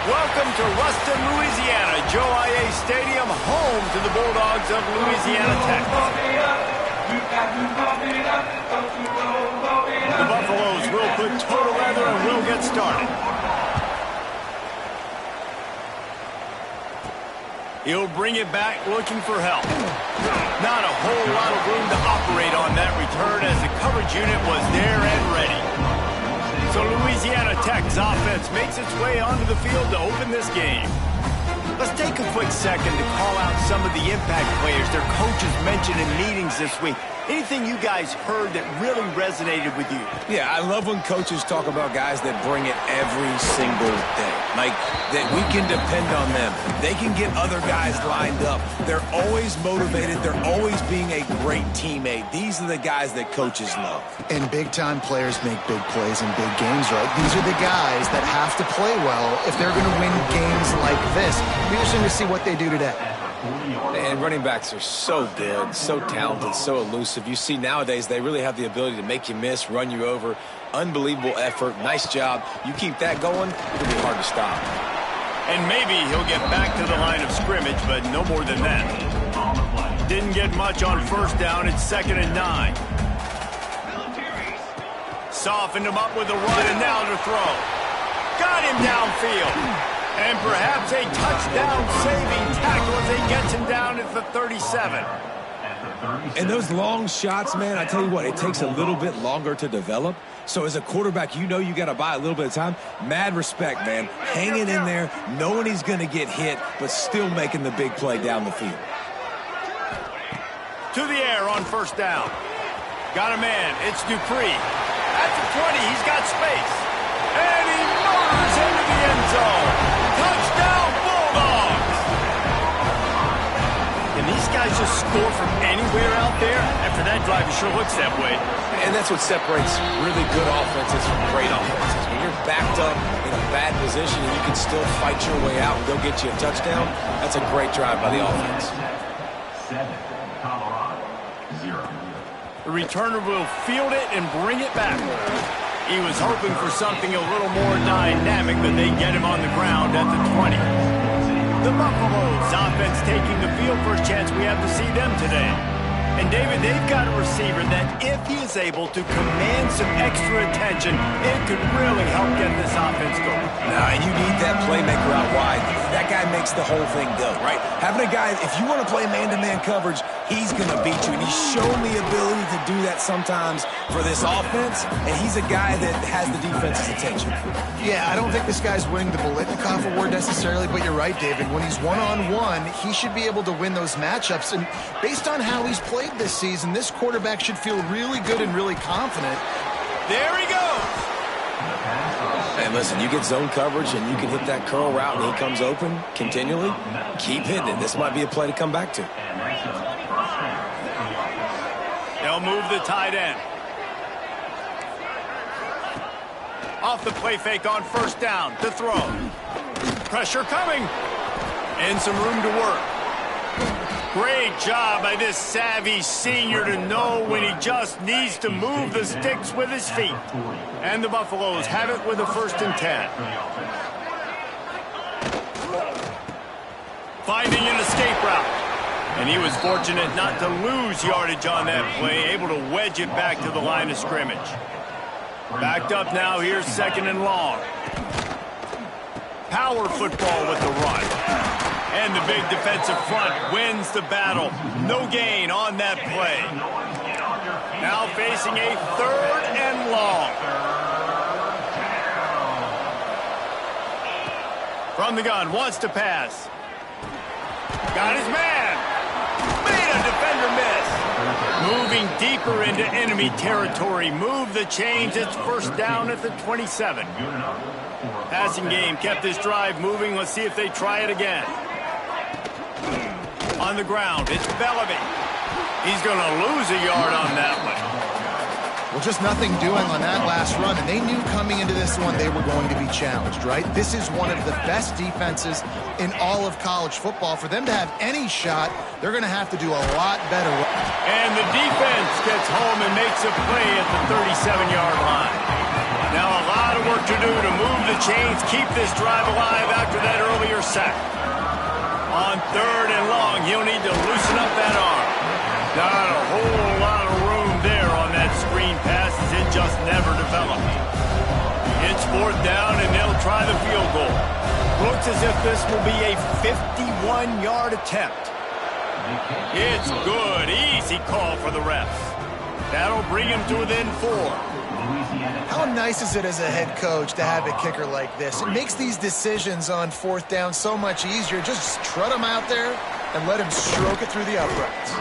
Welcome to Ruston, Louisiana, Joe IA Stadium, home to the Bulldogs of Louisiana Tech. The Buffaloes will put total leather and will get started. He'll bring it back looking for help. Not a whole lot of room to operate on that return as the coverage unit was there and ready. So Louisiana Tech's offense makes its way onto the field to open this game. Let's take a quick second to call out some of the impact players their coaches mentioned in meetings this week. Anything you guys heard that really resonated with you? Yeah, I love when coaches talk about guys that bring it every single day. Like, that we can depend on them. They can get other guys lined up. They're always motivated. They're always being a great teammate. These are the guys that coaches love. And big-time players make big plays in big games, right? These are the guys that have to play well if they're going to win games like this. Be interesting to see what they do today. And running backs are so good, so talented, so elusive. You see nowadays they really have the ability to make you miss, run you over. Unbelievable effort. Nice job. You keep that going, it'll be hard to stop. And maybe he'll get back to the line of scrimmage, but no more than that. Didn't get much on first down. It's 2nd and 9. Softened him up with a run and now to throw. Got him downfield. And perhaps a touchdown-saving tackle as he gets him down at the 37. And those long shots, man, I tell you what, it takes a little bit longer to develop. So as a quarterback, you know you got to buy a little bit of time. Mad respect, man. Hanging in there, knowing he's going to get hit, but still making the big play down the field. To the air on first down. Got a man. It's Dupree. At the 20, he's got space. And he motors into the end zone. Touchdown, Bulldogs! Can these guys just score from anywhere out there? After that drive, it sure looks that way. And that's what separates really good offenses from great offenses. When you're backed up in a bad position and you can still fight your way out and go get you a touchdown, that's a great drive by the offense. 7, Colorado, 0. The returner will field it and bring it back. He was hoping for something a little more dynamic, but they get him on the ground at the 20. The Buffaloes offense taking the field. First chance we have to see them today. And David, they've got a receiver that if he is able to command some extra attention, it could really help get this offense going. Nah, and you need that playmaker out wide. That guy makes the whole thing go, right? Having a guy, if you want to play man-to-man coverage, he's going to beat you. And he's shown the ability to do that sometimes for this offense, and he's a guy that has the defense's attention. Yeah, I don't think this guy's winning the Bolitnikoff award necessarily, but you're right, David. When he's one-on-one, he should be able to win those matchups. And based on how he's played this season, this quarterback should feel really good and really confident. There he goes. And listen, you get zone coverage and you can hit that curl route and he comes open continually. Keep hitting it. This might be a play to come back to. They'll move the tight end. Off the play fake on first down to throw. Pressure coming. And some room to work. Great job by this savvy senior to know when he just needs to move the sticks with his feet. And the Buffaloes have it with a 1st and 10. Finding an escape route. And he was fortunate not to lose yardage on that play, able to wedge it back to the line of scrimmage. Backed up now, here's 2nd and long. Power football with the run. And the big defensive front wins the battle. No gain on that play. Now facing a 3rd and long. From the gun, wants to pass. Got his man. Made a defender miss. Moving deeper into enemy territory. Move the chains. It's first down at the 27. Passing game kept this drive moving. Let's see if they try it again. On the ground, it's Bellamy. He's going to lose a yard on that one. Well, just nothing doing on that last run, and they knew coming into this one they were going to be challenged, right? This is one of the best defenses in all of college football. For them to have any shot, they're going to have to do a lot better. And the defense gets home and makes a play at the 37-yard line. Now a lot of work to do to move the chains, keep this drive alive after that earlier sack. On 3rd and long, he'll need to loosen up that arm. Not a whole lot of room there on that screen pass as it just never developed. It's 4th down, and they'll try the field goal. Looks as if this will be a 51-yard attempt. It's good. Easy call for the refs. That'll bring him to within 4. How nice is it as a head coach to have a kicker like this? It makes these decisions on 4th down so much easier. Just trot him out there and let him stroke it through the uprights.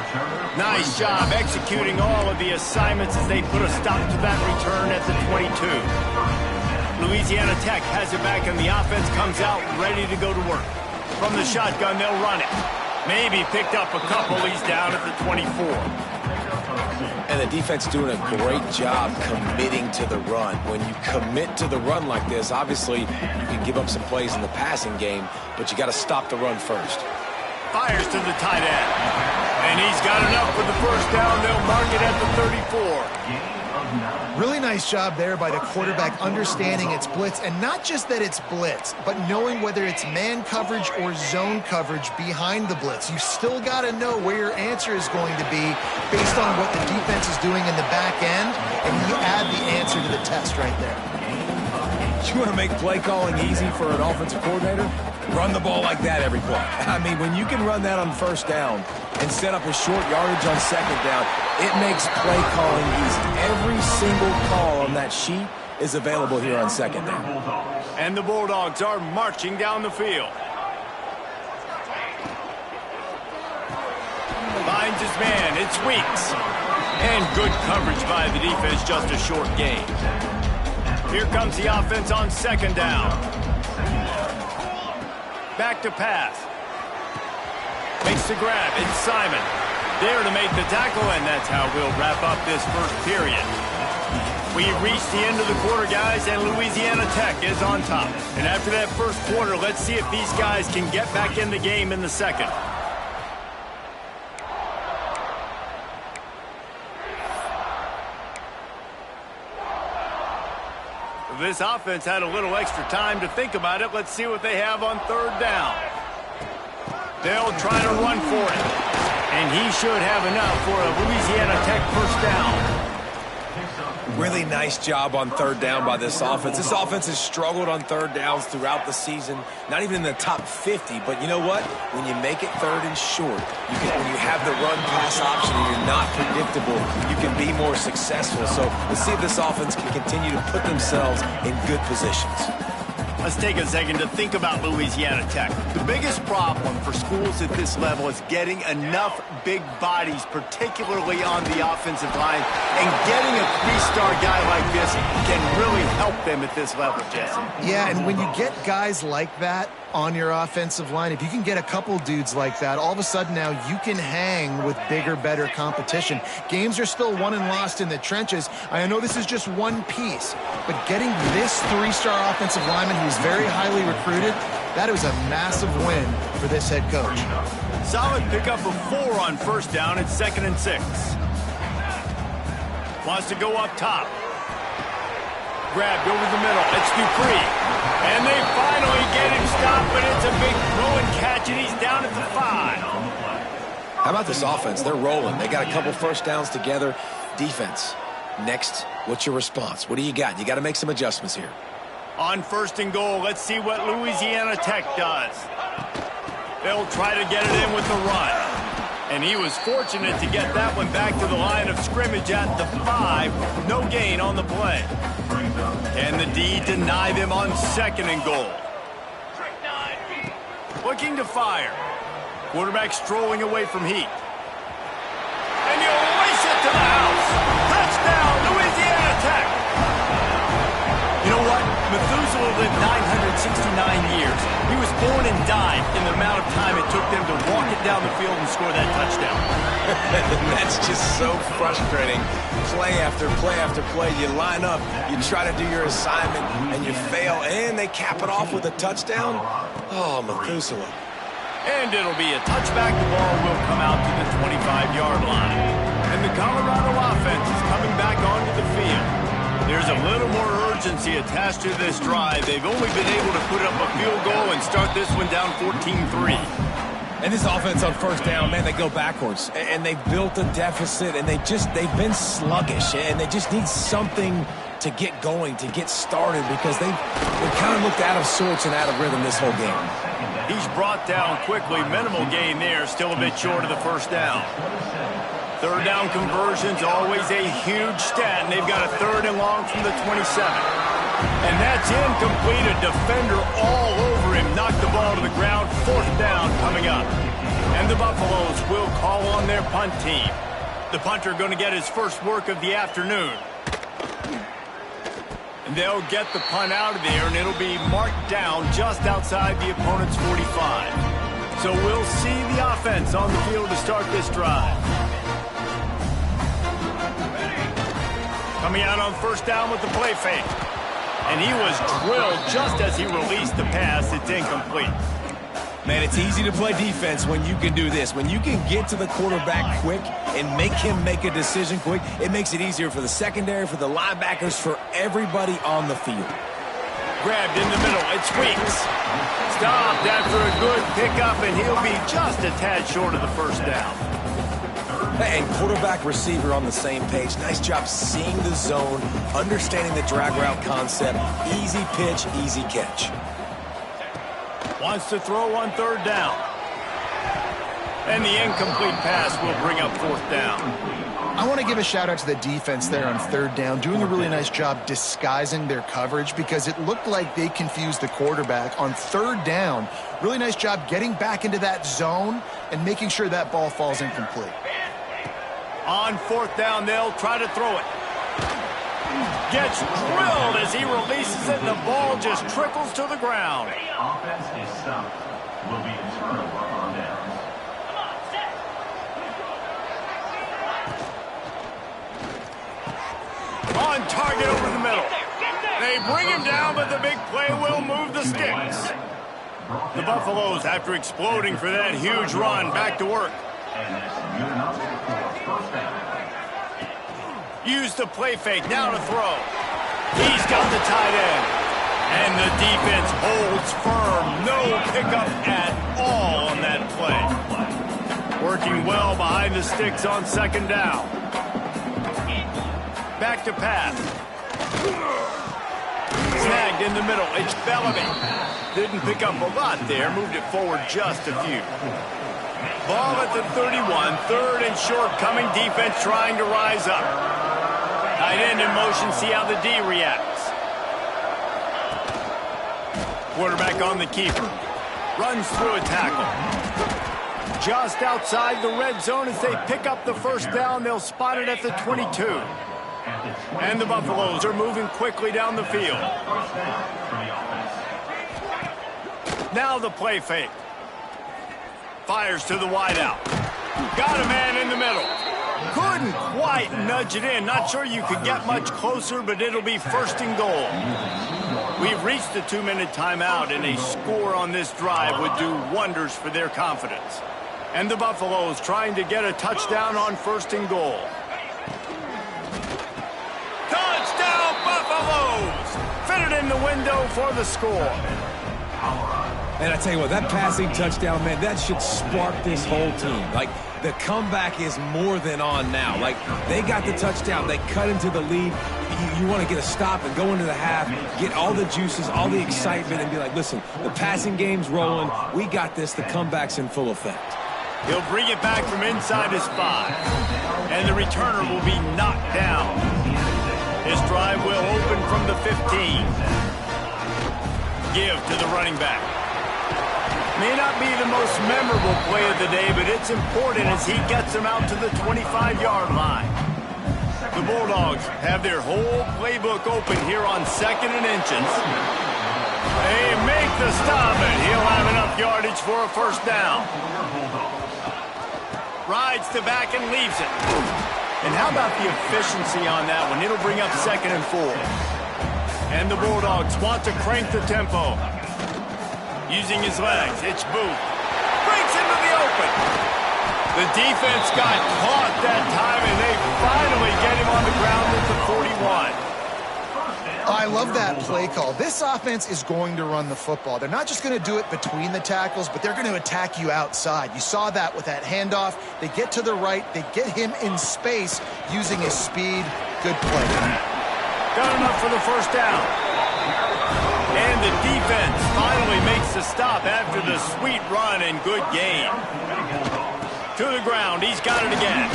Nice job executing all of the assignments as they put a stop to that return at the 22. Louisiana Tech has it back, and the offense comes out ready to go to work. From the shotgun, they'll run it. Maybe picked up a couple. He's down at the 24. And the defense doing a great job committing to the run. When you commit to the run like this, obviously you can give up some plays in the passing game, but you got to stop the run first. Fires to the tight end. And he's got enough for the first down. They'll mark it at the 34. Really nice job there by the quarterback understanding it's blitz, and not just that it's blitz, but knowing whether it's man coverage or zone coverage behind the blitz. You still got to know where your answer is going to be based on what the defense is doing in the back end, and you add the answer to the test right there. You want to make play calling easy for an offensive coordinator? Run the ball like that every play. I mean, when you can run that on 1st down and set up a short yardage on 2nd down, it makes play calling easy. Every single call on that sheet is available here on 2nd down. And the Bulldogs are marching down the field. Finds his man. It's Weeks. And good coverage by the defense, just a short gain. Here comes the offense on 2nd down. Back to pass. Makes the grab. It's Simon. There to make the tackle, and that's how we'll wrap up this first period. We've reached the end of the quarter, guys, and Louisiana Tech is on top. And after that first quarter, let's see if these guys can get back in the game in the second. This offense had a little extra time to think about it. Let's see what they have on 3rd down. They'll try to run for it. And he should have enough for a Louisiana Tech first down. Really nice job on 3rd down by this offense. This offense has struggled on 3rd downs throughout the season. Not even in the top 50, but you know what? When you make it 3rd and short, when you have the run-pass option and you're not predictable, you can be more successful. So let's see if this offense can continue to put themselves in good positions. Let's take a second to think about Louisiana Tech. The biggest problem for schools at this level is getting enough big bodies, particularly on the offensive line, and getting a 3-star guy like this can really help them at this level, Jesse. Yeah, and when you get guys like that on your offensive line, if you can get a couple dudes like that, all of a sudden now you can hang with bigger, better competition. Games are still won and lost in the trenches. I know this is just one piece, but getting this 3-star offensive lineman who's very highly recruited, that was a massive win for this head coach. Solid pickup of 4 on 1st down. It's 2nd and 6. Wants to go up top. Grabbed over the middle. It's Dupree. And they finally get him stopped, but it's a big throw and catch, and he's down at the 5. How about this offense? They're rolling. They got a couple 1st downs together. Defense, next, what's your response? What do you got? You got to make some adjustments here. On 1st and goal, let's see what Louisiana Tech does. They'll try to get it in with the run. And he was fortunate to get that one back to the line of scrimmage at the 5. No gain on the play. Can the D deny them on 2nd and goal? Looking to fire. Quarterback strolling away from heat. And he'll race it to the house. Touchdown, Louisiana Tech. You know what? Methuselah lived 969 years. He was born and died in the amount of time it took them to walk it down the field and score that touchdown. That's just so frustrating. Play after play after play. You line up, you try to do your assignment, and you fail, and they cap it off with a touchdown? Oh, Methuselah. And it'll be a touchback. The ball will come out to the 25-yard line. And the Colorado offense is coming back onto the field. There's a little more urgency attached to this drive. They've only been able to put up a field goal and start this one down 14-3. And this offense on first down, man, they go backwards. And they've built a deficit, and they've been sluggish. And they just need something to get going, to get started, because they've kind of looked out of sorts and out of rhythm this whole game. He's brought down quickly. Minimal gain there. Still a bit short of the first down. Third down conversions, always a huge stat. And they've got a 3rd and long from the 27. And that's incomplete. A defender all over him. Knocked the ball to the ground. 4th down coming up. And the Buffaloes will call on their punt team. The punter going to get his first work of the afternoon. And they'll get the punt out of there, and it'll be marked down just outside the opponent's 45. So we'll see the offense on the field to start this drive. Coming out on first down with the play fake. And he was drilled just as he released the pass. It's incomplete. Man, it's easy to play defense when you can do this. When you can get to the quarterback quick and make him make a decision quick, it makes it easier for the secondary, for the linebackers, for everybody on the field. Grabbed in the middle. It's Weeks. Stopped after a good pickup, and he'll be just a tad short of the first down. And quarterback receiver on the same page. Nice job seeing the zone, understanding the drag route concept. Easy pitch, easy catch. Wants to throw on 3rd down. And the incomplete pass will bring up 4th down. I want to give a shout out to the defense there on 3rd down, doing a really nice job disguising their coverage, because it looked like they confused the quarterback on 3rd down. Really nice job getting back into that zone and making sure that ball falls incomplete. On 4th down, they'll try to throw it. Gets drilled as he releases it, and the ball just trickles to the ground. Offense is stopped. Will be a turnover on downs. On target over the middle. They bring him down, but the big play will move the sticks. The Buffaloes, after exploding for that huge run, back to work. And that's good enough for first down. Use the play fake, now to throw. He's got the tight end. And the defense holds firm. No pickup at all on that play. Working well behind the sticks on 2nd down. Back to pass. Snagged in the middle. It's Bellamy. Didn't pick up a lot there. Moved it forward just a few. Ball at the 31. 3rd and short coming. Defense trying to rise up. Tight end in motion. See how the D reacts. Quarterback on the keeper. Runs through a tackle. Just outside the red zone as they pick up the first down. They'll spot it at the 22. And the Buffaloes are moving quickly down the field. Now the play fake. Fires to the wideout. Got a man in the middle. Couldn't quite nudge it in. Not sure you could get much closer, but it'll be 1st and goal. We've reached the 2-minute timeout, and a score on this drive would do wonders for their confidence. And the Buffaloes trying to get a touchdown on 1st and goal. Touchdown, Buffaloes! Fitted in the window for the score. And I tell you what, that passing touchdown, man, that should spark this whole team. Like, the comeback is more than on now. Like, they got the touchdown. They cut into the lead. You want to get a stop and go into the half, get all the juices, all the excitement, and be like, listen, the passing game's rolling. We got this. The comeback's in full effect. He'll bring it back from inside his 5. And the returner will be knocked down. His drive will open from the 15. Give to the running back. May not be the most memorable play of the day, but it's important as he gets him out to the 25-yard line. The Bulldogs have their whole playbook open here on 2nd and inches. They make the stop, and he'll have enough yardage for a first down. Rides to back and leaves it. And how about the efficiency on that one? It'll bring up 2nd and 4. And the Bulldogs want to crank the tempo. Using his legs, it's Booth. Breaks into the open. The defense got caught that time, and they finally get him on the ground at the 41. I love that play call. This offense is going to run the football. They're not just going to do it between the tackles, but they're going to attack you outside. You saw that with that handoff. They get to the right. They get him in space using his speed. Good play. Got enough for the first down. And the defense finally makes the stop after the sweet run and good gain. To the ground. He's got it again.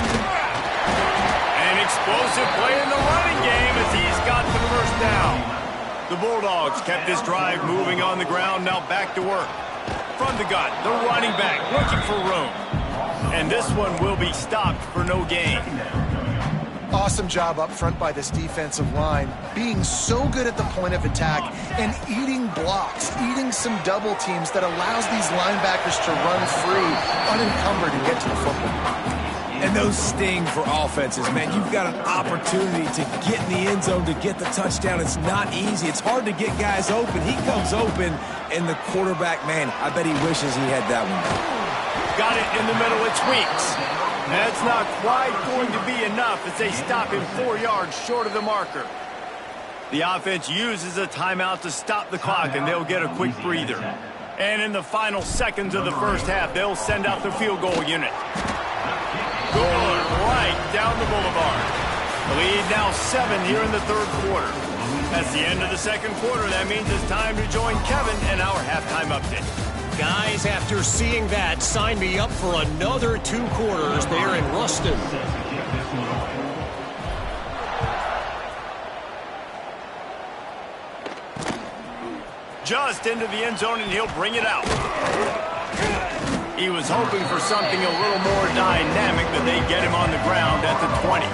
An explosive play in the running game as he's got the first down. The Bulldogs kept this drive moving on the ground. Now back to work. From the gun, the running back looking for room. And this one will be stopped for no gain. Awesome job up front by this defensive line, being so good at the point of attack and eating blocks, eating some double teams that allows these linebackers to run free, unencumbered, and get to the football. And those sting for offenses, man. You've got an opportunity to get in the end zone to get the touchdown. It's not easy. It's hard to get guys open. He comes open, and the quarterback, man, I bet he wishes he had that one. Got it in the middle. It's Weeks. That's not quite going to be enough as they stop him 4 yards short of the marker. The offense uses a timeout to stop the clock, and they'll get a quick breather. And in the final seconds of the first half, they'll send out the field goal unit. Going right down the boulevard. The lead now 7 here in the third quarter. That's the end of the second quarter. That means it's time to join Kevin in our halftime update. Guys, after seeing that, sign me up for another 2 quarters there in Ruston. Just into the end zone, and he'll bring it out. He was hoping for something a little more dynamic, but they get him on the ground at the 20.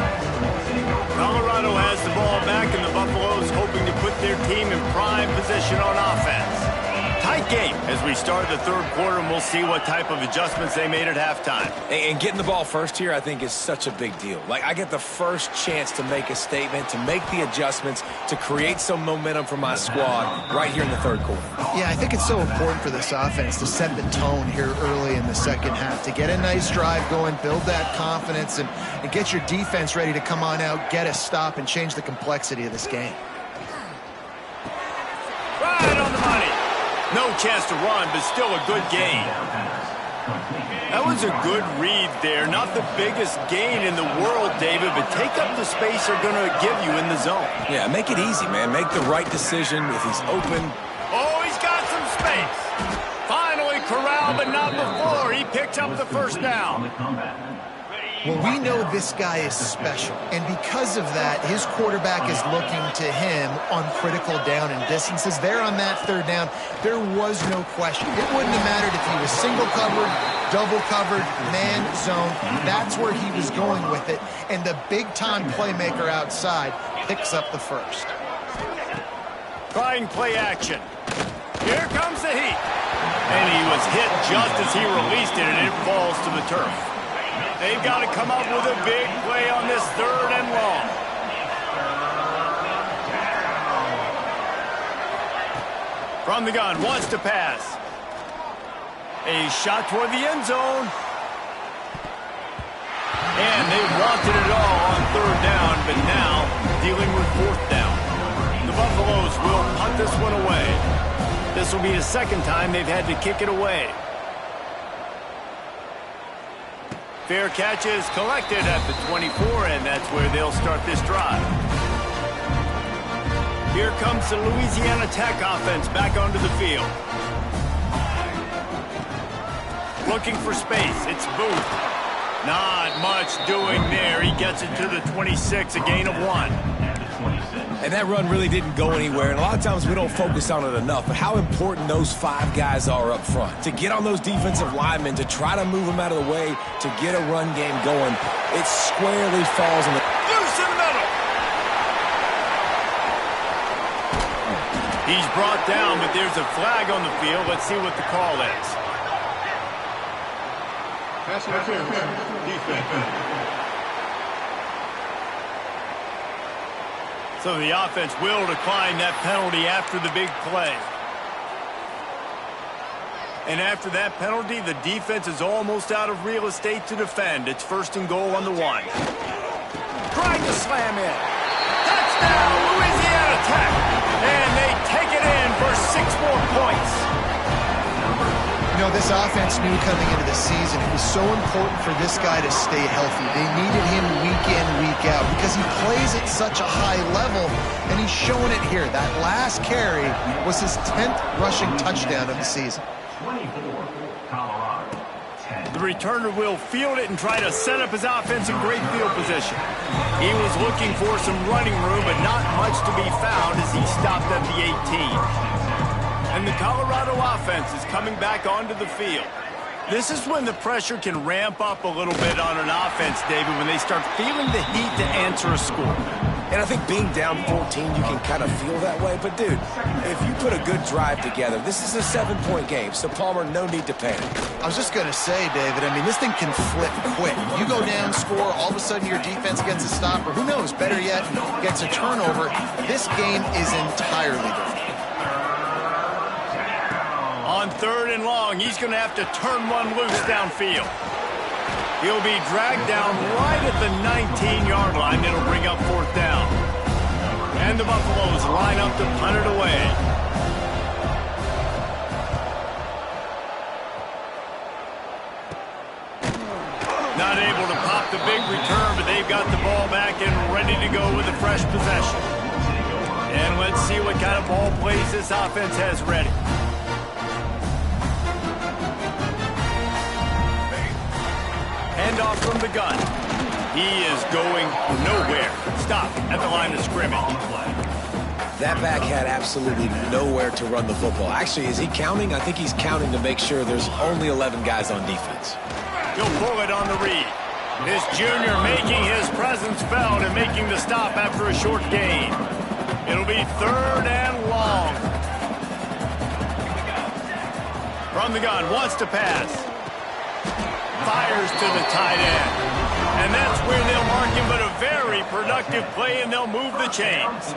Colorado has the ball back, and the Buffaloes hoping to put their team in prime position on offense. Tight game as we start the third quarter, and we'll see what type of adjustments they made at halftime. And getting the ball first here, I think, is such a big deal. Like, I get the first chance to make a statement, to make the adjustments, to create some momentum for my squad right here in the third quarter. Yeah, I think it's so important for this offense to set the tone here early in the second half, to get a nice drive going, build that confidence, and get your defense ready to come on out, get a stop, and change the complexity of this game. Right on the money. No chance to run, but still a good gain. That was a good read there. Not the biggest gain in the world, David, but take up the space they're going to give you in the zone. Yeah, make it easy, man. Make the right decision if he's open. Oh, he's got some space. Finally corralled, but not before. He picked up the first down. Well, we know this guy is special, and because of that, his quarterback is looking to him on critical down and distances. There on that third down, there was no question. It wouldn't have mattered if he was single covered, double covered, man zone. That's where he was going with it, and the big-time playmaker outside picks up the first. Trying play action. Here comes the heat. And he was hit just as he released it, and it falls to the turf. They've got to come up with a big play on this third and long. From the gun, wants to pass. A shot toward the end zone. And they wanted it all on third down, but now dealing with fourth down. The Buffaloes will punt this one away. This will be the second time they've had to kick it away. Fair catch is collected at the 24, and that's where they'll start this drive. Here comes the Louisiana Tech offense back onto the field. Looking for space. It's Booth. Not much doing there. He gets it to the 26, a gain of 1. And that run really didn't go anywhere, and a lot of times we don't focus on it enough, but how important those 5 guys are up front. To get on those defensive linemen, to try to move them out of the way, to get a run game going, it squarely falls in the... Loose in the middle! He's brought down, but there's a flag on the field. Let's see what the call is. Pass interference, defense. So the offense will decline that penalty after the big play. And after that penalty, the defense is almost out of real estate to defend. It's first and goal on the 1. Trying to slam in. Touchdown, Louisiana Tech. more points. You know, this offense knew coming into the season it was so important for this guy to stay healthy. They needed him week in, week out because he plays at such a high level, and he's showing it here. That last carry was his 10th rushing touchdown of the season. 24, Colorado, 10. The returner will field it and try to set up his offense in great field position. He was looking for some running room, but not much to be found as he stopped at the 18. And the Colorado offense is coming back onto the field. This is when the pressure can ramp up a little bit on an offense, David, when they start feeling the heat to answer a score. And I think being down 14, you can kind of feel that way. But, dude, if you put a good drive together, this is a 7-point game. So, Palmer, no need to panic. I was just going to say, David, I mean, this thing can flip quick. You go down, score, all of a sudden your defense gets a stop, or who knows, better yet, gets a turnover. This game is entirely different. On 3rd and long, he's going to have to turn one loose downfield. He'll be dragged down right at the 19-yard line. It'll bring up 4th down. And the Buffaloes line up to punt it away. Not able to pop the big return, but they've got the ball back and ready to go with a fresh possession. And let's see what kind of ball plays this offense has ready. Handoff from the gun. He is going nowhere. Stop at the line of scrimmage. That back had absolutely nowhere to run the football. Actually, is he counting? I think he's counting to make sure there's only 11 guys on defense. He'll pull it on the read. This junior making his presence felt and making the stop after a short gain. It'll be 3rd and long. From the gun, wants to pass. Fires to the tight end. And that's where they'll mark him, but a very productive play, and they'll move the chains.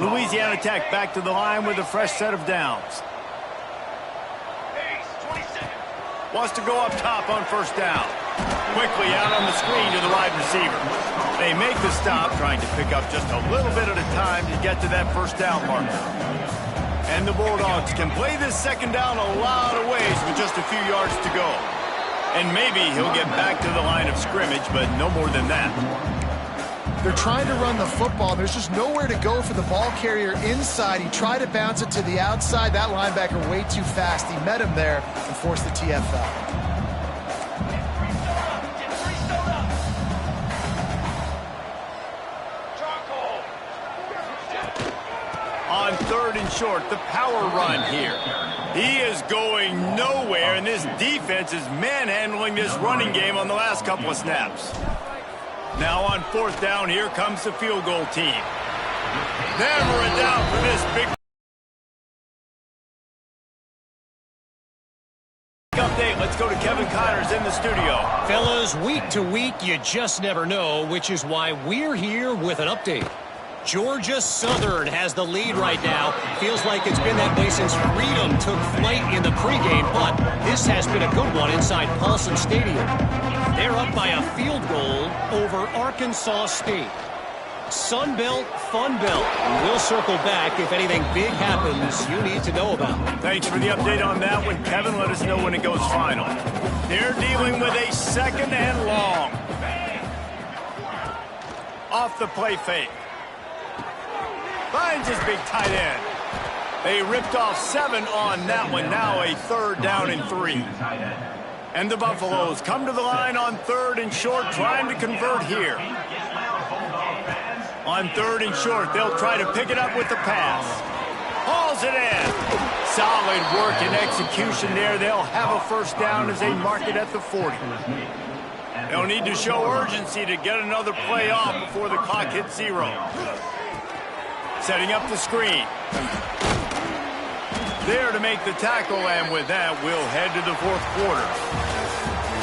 Louisiana Tech back to the line with a fresh set of downs. Wants to go up top on 1st down. Quickly out on the screen to the wide receiver. They make the stop, trying to pick up just a little bit at a time to get to that 1st down marker. And the Bulldogs can play this 2nd down a lot of ways with just a few yards to go. And maybe he'll get back to the line of scrimmage, but no more than that. They're trying to run the football. There's just nowhere to go for the ball carrier inside. He tried to bounce it to the outside. That linebacker way too fast. He met him there and forced the TFL. On 3rd and short, the power run here. He is going nowhere, and this defense is manhandling this running game on the last couple of snaps. Now on 4th down, here comes the field goal team. Never a doubt for this big update. Let's go to Kevin Connors in the studio. Fellas, week to week, you just never know, which is why we're here with an update. Georgia Southern has the lead right now. Feels like it's been that way since Freedom took flight in the pregame, but this has been a good one inside Paulson Stadium. They're up by a field goal over Arkansas State. Sun Belt, Fun Belt. We'll circle back if anything big happens you need to know about. Thanks for the update on that one, Kevin. Let us know when it goes final. They're dealing with a 2nd and long. Off the play fake. Finds his big tight end. They ripped off 7 on that one. Now a 3rd down and 3. And the Buffaloes come to the line on 3rd and short, trying to convert here. On 3rd and short, they'll try to pick it up with the pass. Hauls it in. Solid work and execution there. They'll have a 1st down as they mark it at the 40. They'll need to show urgency to get another play off before the clock hits 0. Setting up the screen. There to make the tackle, and with that, we'll head to the 4th quarter.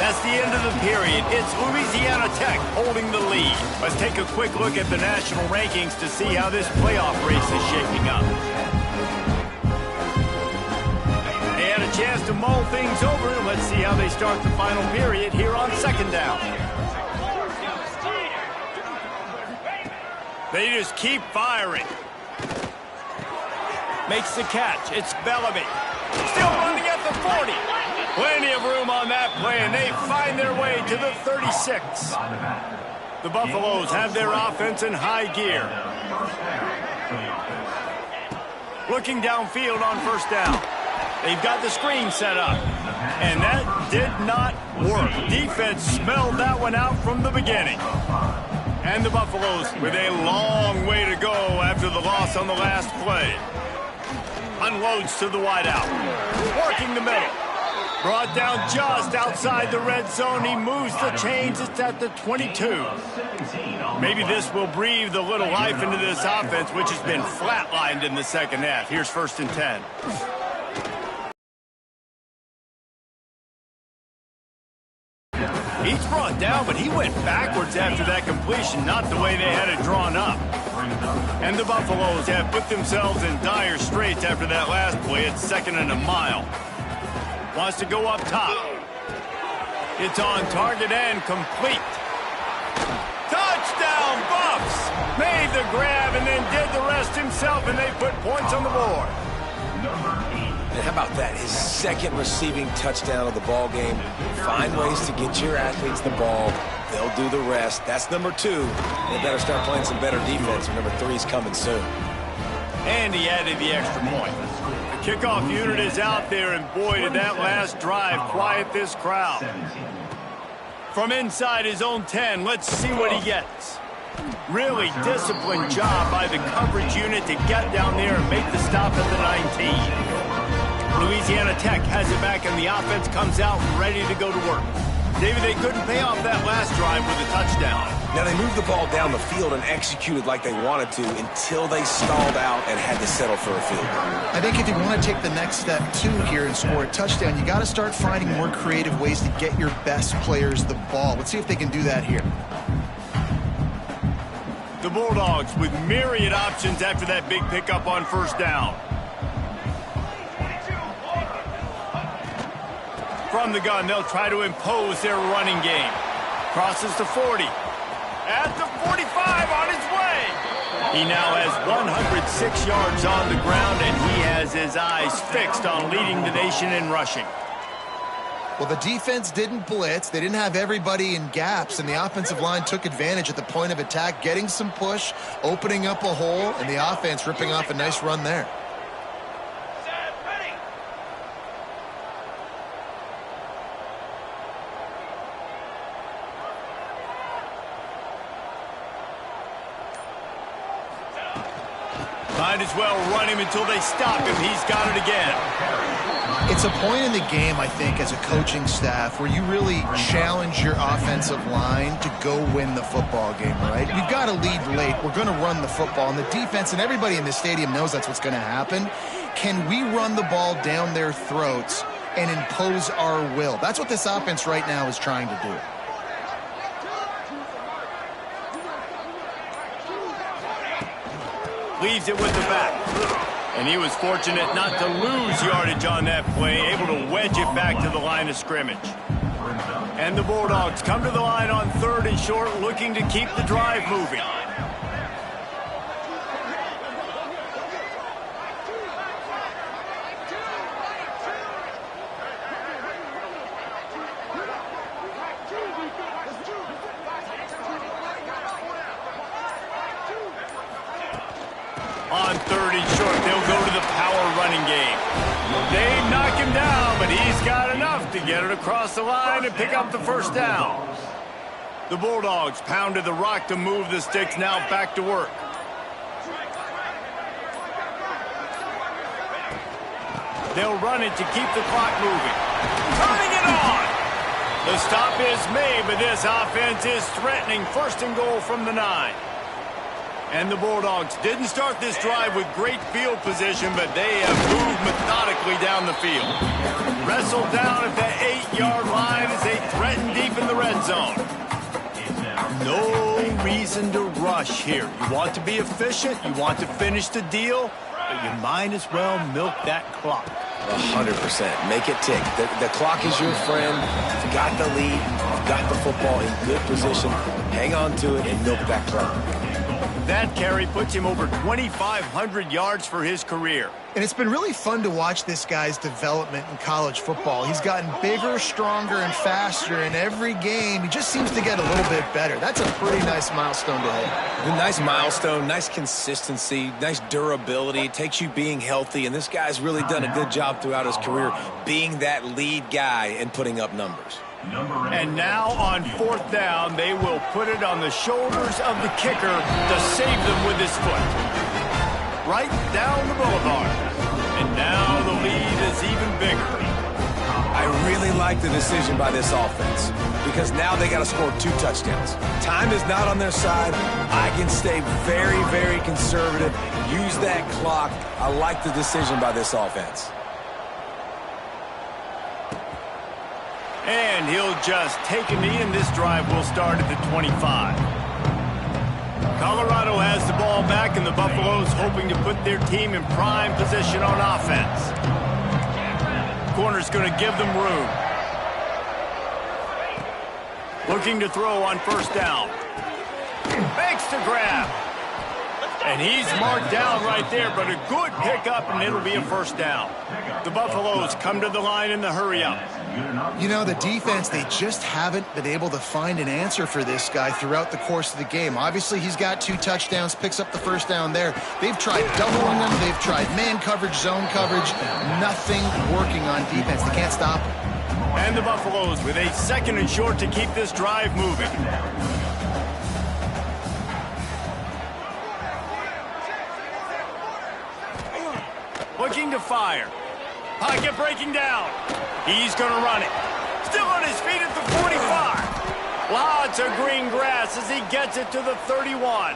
That's the end of the period. It's Louisiana Tech holding the lead. Let's take a quick look at the national rankings to see how this playoff race is shaping up. They had a chance to mull things over. Let's see how they start the final period here on 2nd down. They just keep firing. Makes the catch. It's Bellamy. Still running at the 40. Plenty of room on that play, and they find their way to the 36. The Buffaloes have their offense in high gear. Looking downfield on first down. They've got the screen set up. And that did not work. Defense smelled that one out from the beginning. And the Buffaloes with a long way to go after the loss on the last play. Unloads to the wideout. Working the middle. Brought down just outside the red zone. He moves the chains. It's at the 22. Maybe this will breathe a little life into this offense, which has been flatlined in the second half. Here's 1st and 10. He's brought down, but he went backwards after that completion, not the way they had it drawn up. And the Buffaloes have put themselves in dire straits after that last play. It's 2nd and a mile. Wants to go up top. It's on target and complete. Touchdown, Buffs! Made the grab and then did the rest himself, and they put points on the board. And how about that? His 2nd receiving touchdown of the ball game. Find ways to get your athletes the ball. They'll do the rest. That's number 2. They better start playing some better defense. Number 3 is coming soon. And he added the extra point. The kickoff unit is out there, and boy, did that last drive quiet this crowd. From inside his own 10, let's see what he gets. Really disciplined job by the coverage unit to get down there and make the stop at the 19. Louisiana Tech has it back, and the offense comes out ready to go to work. David, they couldn't pay off that last drive with a touchdown. Now, they moved the ball down the field and executed like they wanted to until they stalled out and had to settle for a field goal. I think if you want to take the next step, too, here and score a touchdown, you got to start finding more creative ways to get your best players the ball. Let's see if they can do that here. The Bulldogs with myriad options after that big pickup on first down. From the gun, they'll try to impose their running game. Crosses the 40. At the 45, on his way. He now has 106 yards on the ground, and he has his eyes fixed on leading the nation in rushing. Well, the defense didn't blitz. They didn't have everybody in gaps, and the offensive line took advantage at the point of attack, getting some push, opening up a hole, and the offense ripping off a nice run there. Might as well run him until they stop him. He's got it again. It's a point in the game, I think, as a coaching staff where you really challenge your offensive line to go win the football game, right? We've got to lead late. We're going to run the football. And the defense and everybody in the stadium knows that's what's going to happen. Can we run the ball down their throats and impose our will? That's what this offense right now is trying to do. Leaves it with the back. And he was fortunate not to lose yardage on that play, able to wedge it back to the line of scrimmage. And the Bulldogs come to the line on 3rd and short, looking to keep the drive moving. On 3rd and short, they'll go to the power running game. They knock him down, but he's got enough to get it across the line and pick up the first down. The Bulldogs pounded the rock to move the sticks, now back to work. They'll run it to keep the clock moving. Turning it on! The stop is made, but this offense is threatening 1st and goal from the 9. And the Bulldogs didn't start this drive with great field position, but they have moved methodically down the field. Wrestled down at the 8-yard line as they threaten deep in the red zone. No reason to rush here. You want to be efficient, you want to finish the deal, but you might as well milk that clock. 100%. Make it tick. The clock is your friend. You've got the lead. You've got the football in good position. Hang on to it and milk that clock. That carry puts him over 2,500 yards for his career. And it's been really fun to watch this guy's development in college football. He's gotten bigger, stronger, and faster in every game. He just seems to get a little bit better. That's a pretty nice milestone to hit. A nice milestone, nice consistency, nice durability. It takes you being healthy, and this guy's really done a good job throughout his career being that lead guy and putting up numbers. And now on 4th down, they will put it on the shoulders of the kicker to save them with his foot. Right down the boulevard. And now the lead is even bigger. I really like the decision by this offense because now they got to score 2 touchdowns. Time is not on their side. I can stay very, very conservative. Use that clock. I like the decision by this offense. And he'll just take a knee, and this drive will start at the 25. Colorado has the ball back, and the Buffaloes hoping to put their team in prime position on offense. Corner's going to give them room. Looking to throw on 1st down. Makes the grab. And he's marked down right there, but a good pickup, and it'll be a 1st down. The Buffaloes come to the line in the hurry-up. You know, the defense, they just haven't been able to find an answer for this guy throughout the course of the game. Obviously, he's got 2 touchdowns, picks up the 1st down there. They've tried doubling him. They've tried man coverage, zone coverage. Nothing working on defense. They can't stop him. And the Buffaloes with a 2nd and short to keep this drive moving. Looking to fire. Pocket breaking down. He's going to run it. Still on his feet at the 45. Lots of green grass as he gets it to the 31.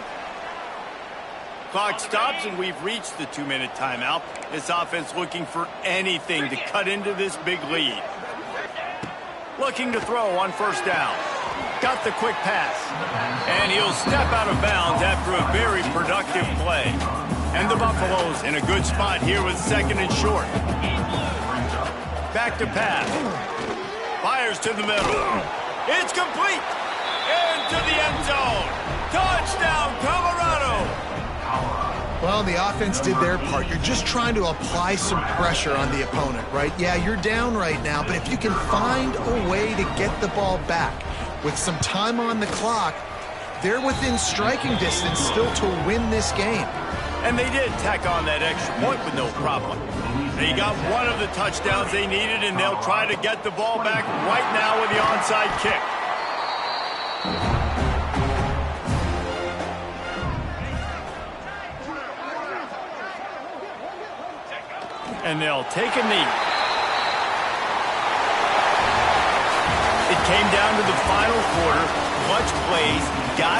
Clock stops, and we've reached the 2-minute timeout. This offense looking for anything to cut into this big lead. Looking to throw on 1st down. Got the quick pass. And he'll step out of bounds after a very productive play. And the Buffaloes in a good spot here with 2nd and short. Back to pass. Fires to the middle. It's complete. Into the end zone. Touchdown, Colorado. Well, the offense did their part. You're just trying to apply some pressure on the opponent, right? Yeah, you're down right now, but if you can find a way to get the ball back with some time on the clock, they're within striking distance still to win this game. And they did tack on that extra point with no problem. They got one of the touchdowns they needed, and they'll try to get the ball back right now with the onside kick. And they'll take a knee. It came down to the final quarter. Clutch plays, guys